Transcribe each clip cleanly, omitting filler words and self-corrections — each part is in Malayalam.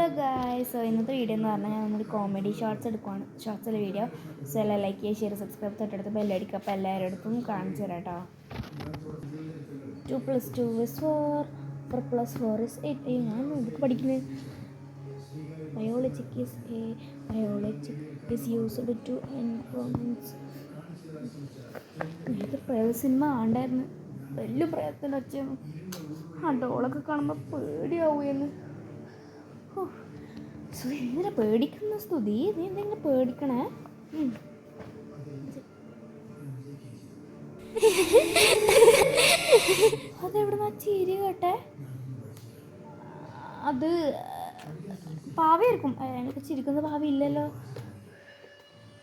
Hello guys. സോ ഇന്നത്തെ വീഡിയോ എന്ന് പറഞ്ഞാൽ നമ്മളൊരു കോമഡി ഷോർട്സ് എടുക്കുവാണ്. ഷോർട്സിലെ വീഡിയോ. സോ എല്ലാം ലൈക്ക് ചെയ്യുക, ഷെയർ, സബ്സ്ക്രൈബ്, തൊട്ടടുത്ത് ബെല്ലടിക്കുക. അപ്പോൾ എല്ലാവരുടെ അടുത്തും കാണിച്ചു തരാം കേട്ടോ. 2 + 2 = 4, 4 + 4 = 8. ഞാൻ ഇതൊക്കെ പഠിക്കുന്നത് ബയോളജിക് ഈസ് യൂസ്ഡ് ടു എൻവോൺമെൻറ്റ്സ്. ഇത് പ്രേത സിനിമ ആണ്ടായിരുന്നു. വലിയ പ്രേതത്തിൻ്റെ ഒച്ചയാണ്. ആ ഡോളൊക്കെ കാണുമ്പോൾ പേടിയാവുമെന്ന്. ഇങ്ങനെ പേടിക്കുന്ന സ്തുതി, നീ എന്തെങ്കിലും പേടിക്കണേ. അതെവിടുന്ന ചിരി കേട്ടെ? അത് പാവയായിരിക്കും. എനിക്ക് ചിരിക്കുന്ന പാവ ഇല്ലല്ലോ.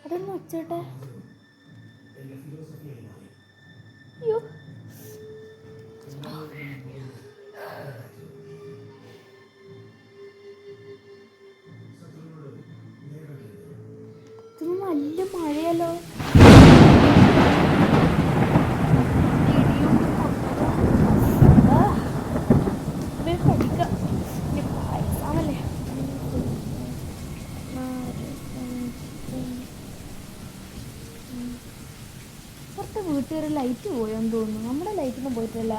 അതൊന്ന് വച്ചോട്ടെ. അയ്യോ, ഇതൊന്നും നല്ല മഴയല്ലോ. പുറത്തെ വീട്ടുകാർ ലൈറ്റ് പോയെന്ന് തോന്നുന്നു. നമ്മുടെ ലൈറ്റൊന്നും പോയിട്ടില്ല.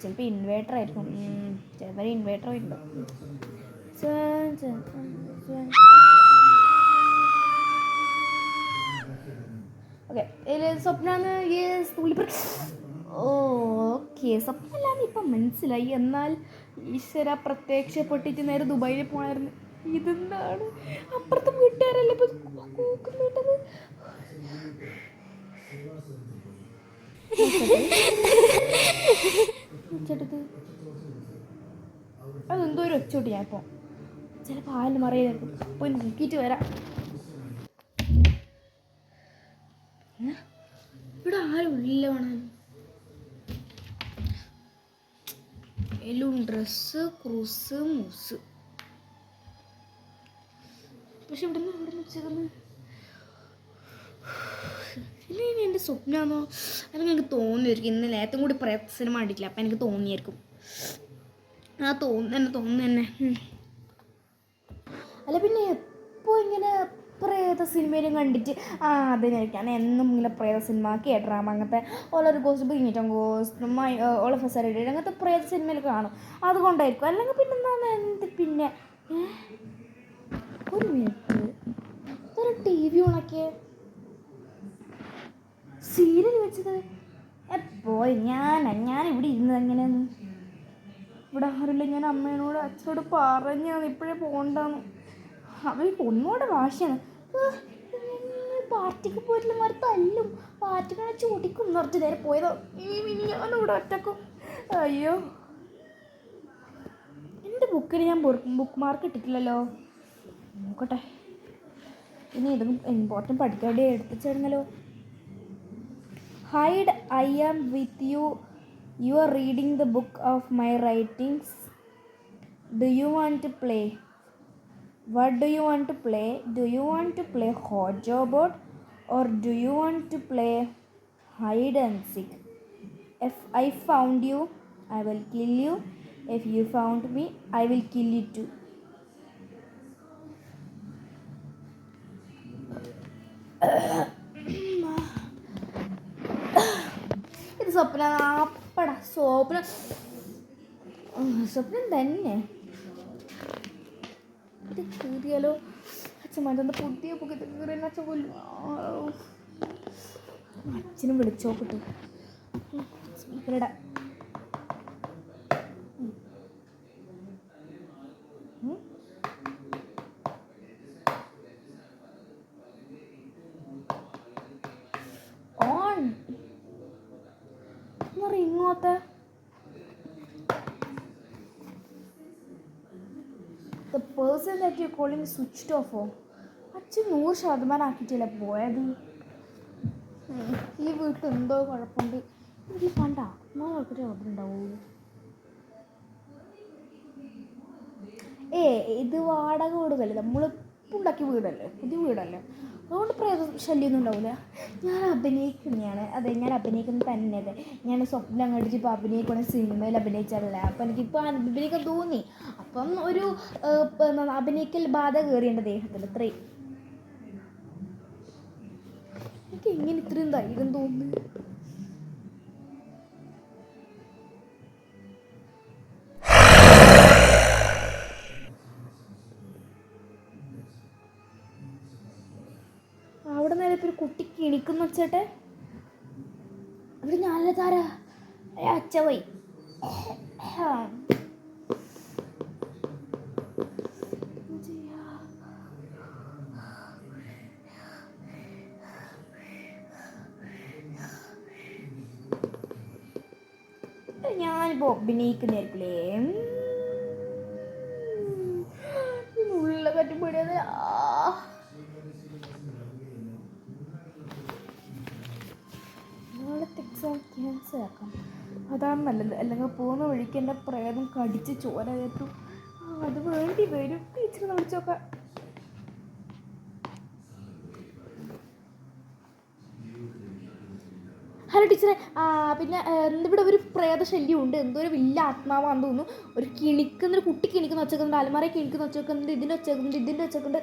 ചിലപ്പോൾ ഇൻവേർട്ടർ ആയിരിക്കും. ചിലപ്പോൾ ഇൻവേർട്ടർ ഉണ്ട്. ഓക്കെ, സ്വപ്നാന്ന് ഓക്കെ, സ്വപ്നമല്ലാന്ന് ഇപ്പം മനസ്സിലായി. എന്നാൽ ഈശ്വര പ്രത്യക്ഷപ്പെട്ടിട്ട് നേരെ ദുബായിൽ പോകണമായിരുന്നു. ഇതെന്താണ്? അപ്പുറത്തെ വീട്ടുകാരല്ലേ ഇപ്പം കൂക്കുന്നുണ്ടത്? അതെന്തോ ഒരു ഒച്ചോട്ട്. ഞാൻ ഇപ്പോൾ ചിലപ്പോൾ ആരും മറിയായിരിക്കും. പോയി നോക്കിയിട്ട് വരാം. ഇവിടെ ആരും ഇല്ല. വേണം എല്ലാം ഡ്രസ്സ്, ക്രൂസ്, മൂസ്. പക്ഷെ ഇവിടെ ചേർന്ന് ഇല്ല, എൻ്റെ സ്വപ്നമാണോ? അല്ലെങ്കിൽ എനിക്ക് തോന്നിയിരിക്കും. ഇന്ന് നേരത്തെ കൂടി പ്രേത സിനിമ കണ്ടിട്ടില്ല, അപ്പം എനിക്ക് തോന്നിയായിരിക്കും. തോന്നുന്നു തന്നെ. അല്ല പിന്നെ എപ്പോൾ ഇങ്ങനെ പ്രേത സിനിമയിലും കണ്ടിട്ട് അതിനായിരിക്കും എന്നും ഇങ്ങനെ പ്രേത സിനിമ, ഡ്രാമ, അങ്ങനത്തെ ഓളൊരു ghost, bring it on ghost, all of us ready, അങ്ങനത്തെ പ്രേത സിനിമയിൽ കാണും. അതുകൊണ്ടായിരിക്കും. അല്ലെങ്കിൽ പിന്നെ എന്താണ്? പിന്നെ ഒരു മിനിറ്റ്, ഒരു TV ഉണക്കിയേ സീരിയൽ വെച്ചത് പോയി. ഞാനിവിടെ ഇരുന്നത് എങ്ങനെയാന്ന്? ഇവിടെ ആരില്ല. ഞാൻ അമ്മേനോട് അച്ഛനോട് പറഞ്ഞാണ് ഇപ്പോഴേ പോകണ്ടെന്ന്. അവർക്ക് ഒന്നുകൂടെ വാശിയാണ്. പാർട്ടിക്ക് പോയിട്ടുള്ള മാറി തല്ലും, പാർട്ടിക്കാണ് ചൂടിക്കും നിറച്ച് നേരെ പോയതോ. ഇനി ഞാനിവിടെ ഒറ്റക്കും. അയ്യോ, എൻ്റെ ബുക്കിൽ ഞാൻ ബുക്ക് മാർക്ക് ഇട്ടിട്ടില്ലല്ലോ. നോക്കട്ടെ, ഇനി ഇതൊന്നും ഇമ്പോർട്ടൻ്റ് പഠിക്കാണ്ട് എടുത്തിച്ചായിരുന്നല്ലോ. Hide, I am with you. You are reading the book of my writings. Do you want to play? What do you want to play? Do you want to play hot job or do you want to play hide and seek? If I found you, I will kill you. If you found me, I will kill you too. ഇത് സ്വപ്നം തന്നെ. ഇത് കീറിയാലോ? അച്ഛൻ പുതിയ ബുക്ക് കീറിയ അച്ഛൻ കൊല്ലും. അച്ഛനും വിളിച്ചോക്കട്ടു. സ്പീക്കറിടാ. ഓൺ ഇങ്ങോട്ട്. The person that you're calling switched off. അച്ഛൻ 100% ആക്കിയിട്ടില്ല പോയത്. ഈ വീട്ടിൽ എന്തോ കുഴപ്പമുണ്ട്. എനിക്ക് കണ്ട നോക്കിട്ട് അവിടെ ഉണ്ടാവുള്ളൂ. ഇത് വാടക വീടുകല്ലേ, നമ്മളിപ്പോൾ ഉണ്ടാക്കിയ വീടല്ലേ, പുതിയ വീടല്ലേ. അതുകൊണ്ട് പ്രേത ശല്യമൊന്നും ഉണ്ടാവില്ല. ഞാൻ അഭിനയിക്കുന്നതാണ്. അതെ, ഞാൻ അഭിനയിക്കുന്നത് തന്നെ. അതെ, ഞാൻ സ്വപ്നം കണ്ടിട്ട് ഇപ്പോൾ അഭിനയിക്കുന്ന സിനിമയിൽ അഭിനയിച്ചാലല്ല. അപ്പം എനിക്കിപ്പോൾ അഭിനയിക്കാൻ തോന്നി. അപ്പം ഒരു അഭിനയിക്കൽ ബാധ കയറി എൻ്റെ ദേഹത്തിൽ. ഇത്രയും എനിക്ക് എങ്ങനെ ഇത്രയും ധൈര്യം തോന്നുന്നു? അവിടെ നേരെ ഇപ്പോൾ ഒരു കുട്ടി കിണിക്കുന്ന വെച്ചേട്ടെ. അവിടെ ഞാനല്ല താരാ അച്ഛ പോയി. ഞാനിപ്പോൾ അഭിനയിക്കുന്നതായിരിക്കില്ലേ? ഉള്ള കറ്റുപടിയത് നാളത്തെ എക്സാം ക്യാൻസൽ ആക്കാം. അതാണ് നല്ലത്. അല്ലെങ്കിൽ പോകുന്ന വഴിക്ക് എൻ്റെ പ്രേതം കടിച്ച് ചോര കയറ്റും. അത് വേണ്ടി വരും. ടീച്ചറിനെ വിളിച്ചോക്കാം. ഹലോ ടീച്ചറെ, പിന്നെ ഇവിടെ ഒരു പ്രേതശല്യം ഉണ്ട്. എന്തോ ഒരു വലിയ ആത്മാവാന്ന് തോന്നുന്നു. ഒരു കിണിക്കുന്നൊരു കുട്ടി കിണിക്കുന്ന വെച്ചേക്കുന്നുണ്ട്. അലമാരയിൽ കിണിക്കുന്ന വെച്ചേക്കുന്നുണ്ട്. ഇതിൻ്റെ വെച്ചേക്കുന്നുണ്ട്.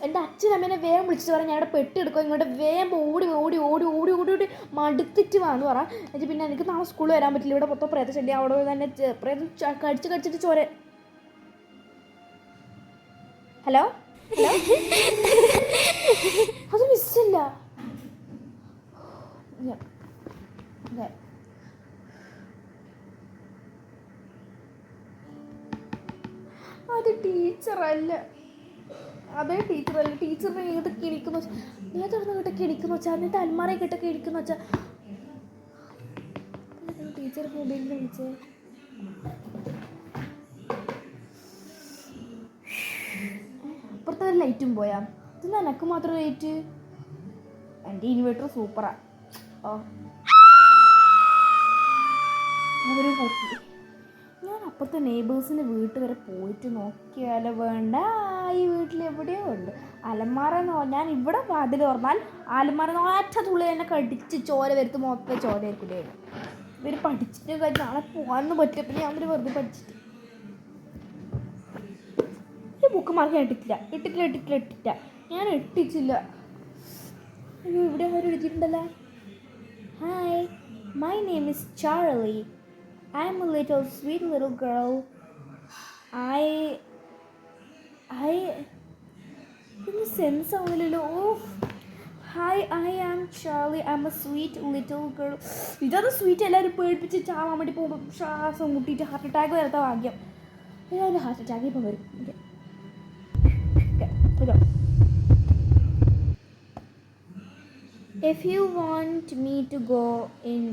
എൻ്റെ അച്ഛനമ്മേനെ വേഗം വിളിച്ചിട്ട് പറയാം, ഞാൻ ഇവിടെ പെട്ടെടുക്കും. ഇങ്ങോട്ട് വേഗം ഓടി ഓടി ഓടി ഓടി ഓടി ഓടി മടുത്തിട്ട് വാന്ന് പറ. എന്നിട്ട് പിന്നെ എനിക്ക് നാളെ സ്കൂളിൽ വരാൻ പറ്റില്ല. ഇവിടെ മൊത്തം പ്രേതശല്യം. അവിടെ തന്നെ പ്രേതം കടിച്ചിട്ട് ചോര. ഹലോ ഹലോ അത് മിസ്സില്ല. അത് ടീച്ചറല്ല. അതേ ടീച്ചറല്ല. ടീച്ചറിനെ ഇങ്ങോട്ട് കിണിക്കുന്ന വെച്ചാൽ ഞാൻ തുറന്ന് ഇങ്ങോട്ട് കിണിക്കുന്ന വെച്ചാൽ എന്നിട്ട് അൽമാറയിൽ കിട്ടൊക്കെ ഇരിക്കുന്ന വെച്ചാൽ ടീച്ചർ മൊബൈലിൽ വിളിച്ചേ. അപ്പുറത്തെ ഒരു ലൈറ്റും പോയാ. ഇത് നിനക്ക് മാത്രം ലൈറ്റ്. എൻ്റെ ഇൻവേർട്ടർ സൂപ്പറാ. അവര് നോക്കി. ഞാൻ അപ്പുറത്തെ നെയ്ബേഴ്സിൻ്റെ വീട്ടിൽ വരെ പോയിട്ട് നോക്കിയാലോ? വേണ്ട, ഈ വീട്ടിൽ എവിടെയോ ഉണ്ട് അലമാറെന്ന്. ഞാൻ ഇവിടെ വാതിൽ തുറന്നാൽ അലമാറ ഒറ്റ തുള്ളി എന്നെ കടിച്ച് ചോര വരുത്ത് മൊത്തം ചോര ആയിരിക്കില്ലേ? ഇവർ പഠിച്ചിട്ട് കാര്യം നാളെ പോകാനൊന്നും പറ്റില്ല. പിന്നെ ഞാൻ വെറുതെ പഠിച്ചിട്ട് ഈ ബുക്ക് മാർക്ക് ഞാൻ ഇട്ടിട്ടില്ല. ഞാൻ ഇട്ടിച്ചില്ല. അയ്യോ, ഇവിടെ ആരും എഴുതിയിട്ടുണ്ടല്ലോ. Hi, my name is Charlie. I'm a little sweet little girl. ഇതിന് സെൻസ് ആവുന്നില്ലല്ലോ. Hi, I am Charlie. I'm a sweet little girl. ഇതൊന്ന് സ്വീറ്റ് എല്ലാവരും പേടിപ്പിച്ച് ചാവാൻ വേണ്ടി പോകുമ്പോൾ ശ്വാസം മുട്ടിയിട്ട് ഹാർട്ട് അറ്റാക്ക് വരത്ത ഭാഗ്യം. എല്ലാവരും ഹാർട്ട് അറ്റാക്ക് ഇപ്പം വരും. If you want me to go in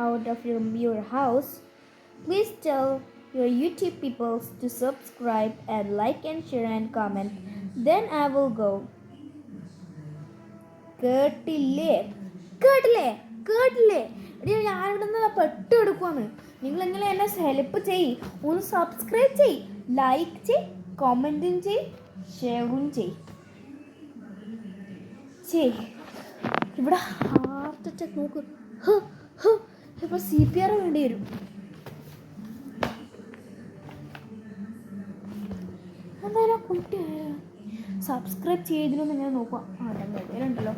out of your house, please tell your YouTube people to subscribe and like and share and comment. Then I will go. കേട്ടില്ലേ? ഞാനിവിടെ നിന്ന് പെട്ടെടുക്കുവാണ്. നിങ്ങളെങ്ങനെ എന്നെ ഹെൽപ്പ് ചെയ്യ്. ഒന്ന് സബ്സ്ക്രൈബ് ചെയ്യ്, ലൈക്ക് ചെയ്യ്, കമൻറ്റും ചെയ്യ്, ഷെയറും ചെയ്യ്. ഇവിടെ ഹാർട്ട് അറ്റാക്ക് നോക്ക്. ഇപ്പോൾ CPR വേണ്ടി വരും. എന്തായാലും കുട്ടി സബ്സ്ക്രൈബ് ചെയ്തിരുന്നു ഞാൻ നോക്കാം. മൊബൈലുണ്ടല്ലോ,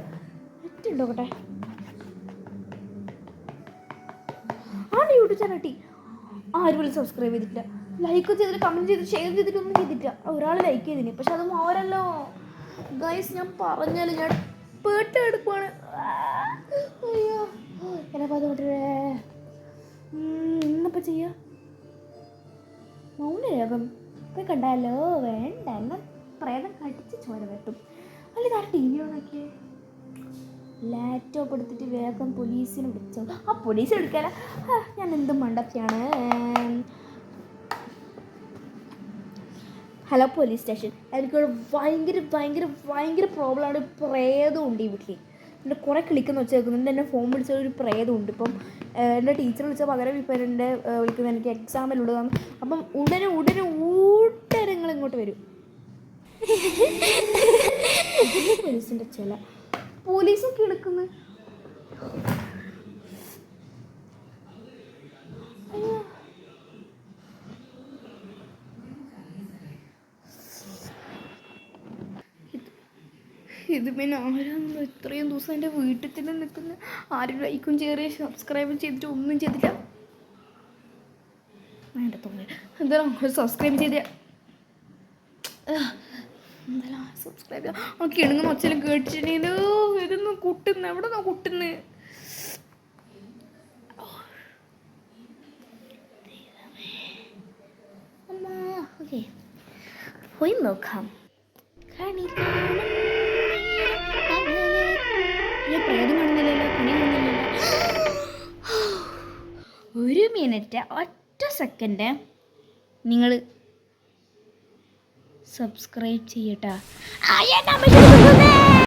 നെറ്റ് ഉണ്ടോട്ടെ. യൂട്യൂബ് ചാനൽ കിട്ടി. ആരും പോലും സബ്സ്ക്രൈബ് ചെയ്തിട്ടില്ല, ലൈക്ക് ചെയ്തിട്ട്, കമൻറ്റ് ചെയ്തിട്ട്, ഷെയർ ചെയ്തിട്ടൊന്നും ചെയ്തിട്ടില്ല. ഒരാൾ ലൈക്ക് ചെയ്തിന്, പക്ഷെ അതും അവരല്ലോ ഗൈസ്. ഞാൻ പറഞ്ഞാലും ഞാൻ പേട്ടെടുക്കുവാണ്. അയ്യോ, എന്നെപ്പോൾ അതുകൊണ്ടേ ഇന്നിപ്പോൾ ചെയ്യാം. മൗനരാഗം ഇപ്പം കണ്ടാലോ? വേണ്ട, എന്നെ പ്രേതം കടിച്ച് ചോര വെട്ടും. അല്ല, ഇതാ TV ഓണാക്കിയേ. ലാപ്ടോപ്പ് എടുത്തിട്ട് വേഗം പോലീസിനെ വിളിച്ചോ. പോലീസ് എടുക്കാന ഞാൻ എന്തും മണ്ടത്തിയാണ്. Hello police station. എനിക്കൊരു ഭയങ്കര പ്രോബ്ലമാണ്. പ്രേതമുണ്ട് ഈ വീട്ടിൽ. എൻ്റെ കുറേ ക്ലിക്കെന്ന് വെച്ചേക്കുന്നുണ്ട്. എന്നെ ഫോൺ വിളിച്ച ഒരു പ്രേതമുണ്ട്. ഇപ്പം എൻ്റെ ടീച്ചർ വിളിച്ച പകരം ഇപ്പം എൻ്റെ വിളിക്കുന്നത് എനിക്ക് എക്സാമിലുള്ളതാണ്. അപ്പം ഉടനെ നിങ്ങൾ ഇങ്ങോട്ട് വരും. പോലീസിൻ്റെ ചില പോലീസൊക്കെ എടുക്കുന്നു. ഇത് പിന്നെ ആരാണെന്ന് ഇത്രയും ദിവസം എൻ്റെ വീട്ടിൽ തന്നെ നിൽക്കുന്ന, ആരും ലൈക്കും ചെറിയ സബ്സ്ക്രൈബും ചെയ്തിട്ട് ഒന്നും ചെയ്തില്ല. വേണ്ട തോന്നി എന്തായാലും സബ്സ്ക്രൈബ് ചെയ്ത എന്തായാലും സബ്സ്ക്രൈബ് ചെയ്യാം. ആ കിണുങ്ങുന്ന ഒച്ചയിലും കേട്ടിട്ടുണ്ടെങ്കിലോ ഇതൊന്നും കുട്ടുന്നു, എവിടെ നിന്നാ കുട്ടുന്നത്? അമ്മ ഓക്കെ പോയി നോക്കാം. പ്രേതം കാണുന്നില്ലല്ലോ, കണി കാണുന്നില്ലല്ലോ. ഒരു മിനിറ്റ്, ഒറ്റ സെക്കൻഡ്, നിങ്ങൾ സബ്സ്ക്രൈബ് ചെയ്യട്ടാ.